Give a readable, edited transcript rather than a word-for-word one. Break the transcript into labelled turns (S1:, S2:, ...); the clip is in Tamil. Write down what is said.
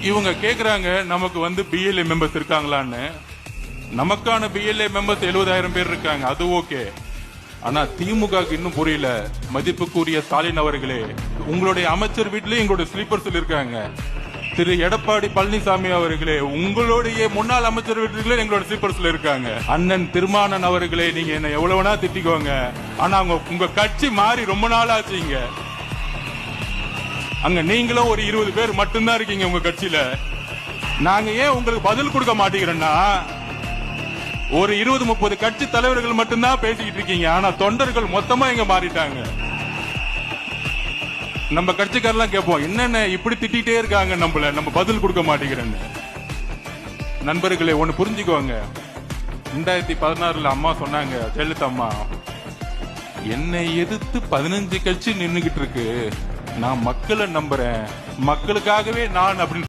S1: இவங்க கேக்குறாங்க நமக்கு வந்து பிஎல்ஏ மெம்பர்ஸ் இருக்காங்களான்னு. நமக்கான பிஎல்ஏ மெம்பர்ஸ் 70,000 பேர் இருக்காங்க, அது ஓகே. ஆனா திமுக இன்னும் புரியல. மதிப்புக்குரிய ஸ்டாலின் அவர்களே, உங்களுடைய அமைச்சர் வீட்டிலேயே எங்களுடைய ஸ்லீப்பர்ஸ் இருக்காங்க. திரு எடப்பாடி பழனிசாமி அவர்களே, உங்களுடைய முன்னாள் அமைச்சர் வீட்டிலே எங்களோட ஸ்லீப்பர்ஸ்ல இருக்காங்க. அண்ணன் திருமானன் அவர்களே, நீங்க என்ன எவ்வளவு வேணா திட்டிக்கோங்க, ஆனா உங்க கட்சி மாறி ரொம்ப நாள் ஆச்சுங்க. அங்க நீங்களும் ஒரு 20 பேர் மட்டும்தான் இருக்கீங்க உங்க கட்சியில. நாங்க ஏன் உங்களுக்கு பதில் கொடுக்க மாட்டேங்கிறோம்னா, ஒரு 20-30 கட்சி தலைவர்கள் மட்டும்தான் பேசிக்கிட்டு இருக்கீங்க. ஆனா தொண்டர்கள் மொத்தமா இங்க மாறிட்டாங்க. நம்ம கட்சிக்காரெல்லாம் கேட்போம், என்னென்ன இப்படி திட்டிகிட்டே இருக்காங்க நம்மள, நம்ம பதில் கொடுக்க மாட்டேங்கிறேன்னு. நண்பர்களே, ஒண்ணு புரிஞ்சுக்கோங்க. 2016 அம்மா சொன்னாங்க, ஜெயலலிதா அம்மா, என்னை எதிர்த்து 15 கட்சி நின்னுகிட்டு இருக்கு, நான் மக்களை நம்புறேன், மக்களுக்காகவே நான் அப்படின்னு